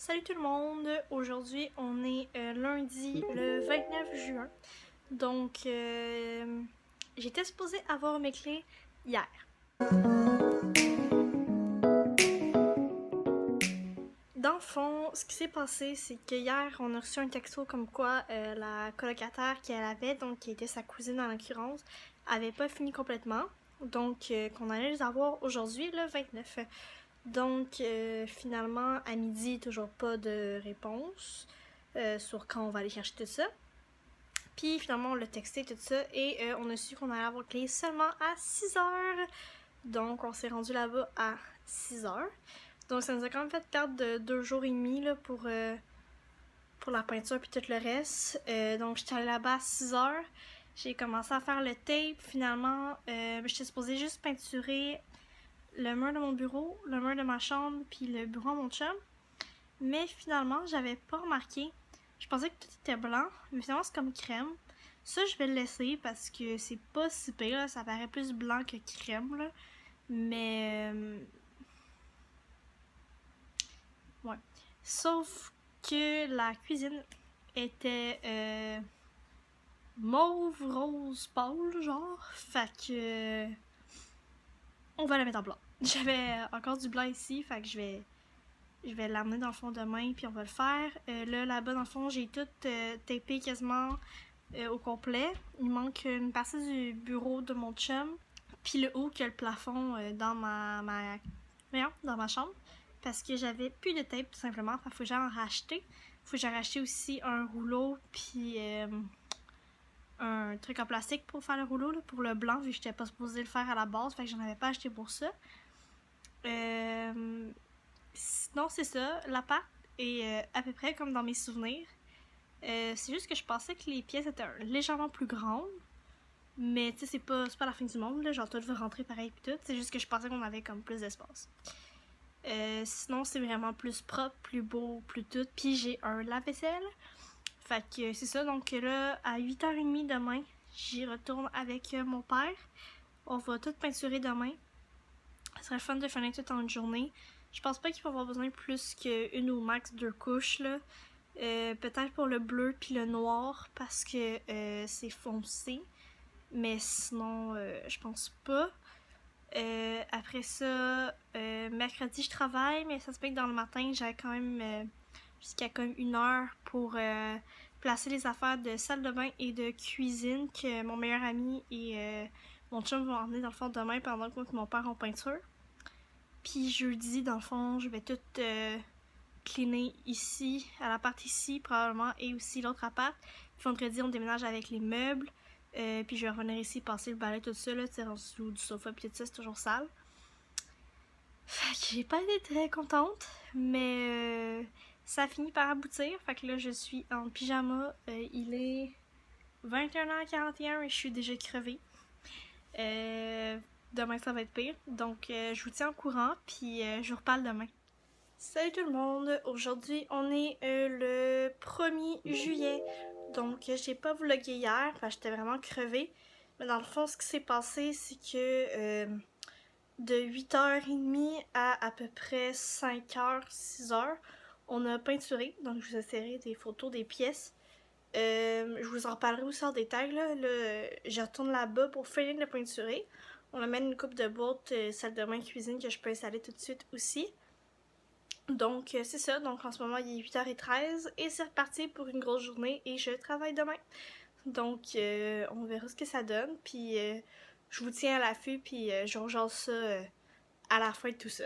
Salut tout le monde! Aujourd'hui, on est lundi le 29 juin. Donc, j'étais supposée avoir mes clés hier. Dans le fond, ce qui s'est passé, c'est que hier, on a reçu un texto comme quoi la colocataire qu'elle avait, donc qui était sa cousine en l'occurrence, avait pas fini complètement. Donc, qu'on allait les avoir aujourd'hui, le 29. Donc, finalement, à midi, toujours pas de réponse sur quand on va aller chercher tout ça. Puis, finalement, on l'a texté, tout ça, et on a su qu'on allait avoir clé seulement à 6h. Donc, on s'est rendu là-bas à 6h. Donc, ça nous a quand même fait perdre 2 jours et demi là, pour la peinture puis tout le reste. Donc, j'étais allée là-bas à 6h. J'ai commencé à faire le tape. Finalement, j'étais supposée juste peinturer le mur de mon bureau, le mur de ma chambre, puis le bureau de mon chum. Mais finalement, j'avais pas remarqué. Je pensais que tout était blanc, mais finalement c'est comme crème. Ça, je vais le laisser parce que c'est pas si pire, là. Ça paraît plus blanc que crème, là. Mais... ouais. Sauf que la cuisine était mauve, rose, pâle, genre. Fait que... on va la mettre en blanc. J'avais encore du blanc ici, fait que je vais l'amener dans le fond demain, puis on va le faire. Là-bas, dans le fond, j'ai tout tapé quasiment au complet. Il manque une partie du bureau de mon chum, puis le haut que le plafond dans dans ma chambre, parce que j'avais plus de tape, tout simplement. Faut que j'en racheter. Faut que j'ai racheté aussi un rouleau, puis un truc en plastique pour faire le rouleau, là, pour le blanc, vu que j'étais pas supposée le faire à la base, fait que j'en avais pas acheté pour ça. Sinon, c'est ça. L'appart est à peu près comme dans mes souvenirs. C'est juste que je pensais que les pièces étaient légèrement plus grandes. Mais tu sais, c'est pas la fin du monde, là. Genre, tout veut rentrer pareil pis tout. C'est juste que je pensais qu'on avait comme plus d'espace. Sinon, c'est vraiment plus propre, plus beau, plus tout. Puis j'ai un lave-vaisselle. Fait que c'est ça. Donc là, à 8h30 demain, j'y retourne avec mon père. On va tout peinturer demain. Ce serait fun de finir tout en une journée. Je pense pas qu'il va avoir besoin plus qu'une ou max 2 couches, là. Peut-être pour le bleu puis le noir parce que c'est foncé. Mais sinon, je pense pas. Après ça, mercredi, je travaille, mais ça se peut que dans le matin, j'avais quand même jusqu'à comme 1h pour placer les affaires de salle de bain et de cuisine que mon meilleur ami et mon chum vont emmener dans le fond demain pendant que mon père en peinture. Puis jeudi, dans le fond, je vais tout cleaner ici, à l'appart ici probablement, et aussi l'autre appart. Puis vendredi, on déménage avec les meubles. Puis je vais revenir ici, passer le balai, tout ça, là, en dessous du sofa, puis tout ça, c'est toujours sale. Fait que j'ai pas été très contente, mais ça a fini par aboutir. Fait que là, je suis en pyjama. Il est 21h41 et je suis déjà crevée. Demain, ça va être pire. Donc, je vous tiens au courant, puis je vous reparle demain. Salut tout le monde! Aujourd'hui, on est le 1er juillet. Donc, j'ai pas vlogué hier, parce que j'étais vraiment crevée. Mais dans le fond, ce qui s'est passé, c'est que de 8h30 à peu près 5h, 6h, on a peinturé. Donc, je vous essaierai des photos des pièces. Je vous en reparlerai aussi en détail. Là, je retourne là-bas pour finir de peinturer. On amène une coupe de boîtes, salle de bain, cuisine que je peux installer tout de suite aussi. Donc, c'est ça. Donc, en ce moment, il est 8h13 et c'est reparti pour une grosse journée et je travaille demain. Donc, on verra ce que ça donne. Puis, je vous tiens à l'affût puis je vous rejase ça à la fin de tout ça.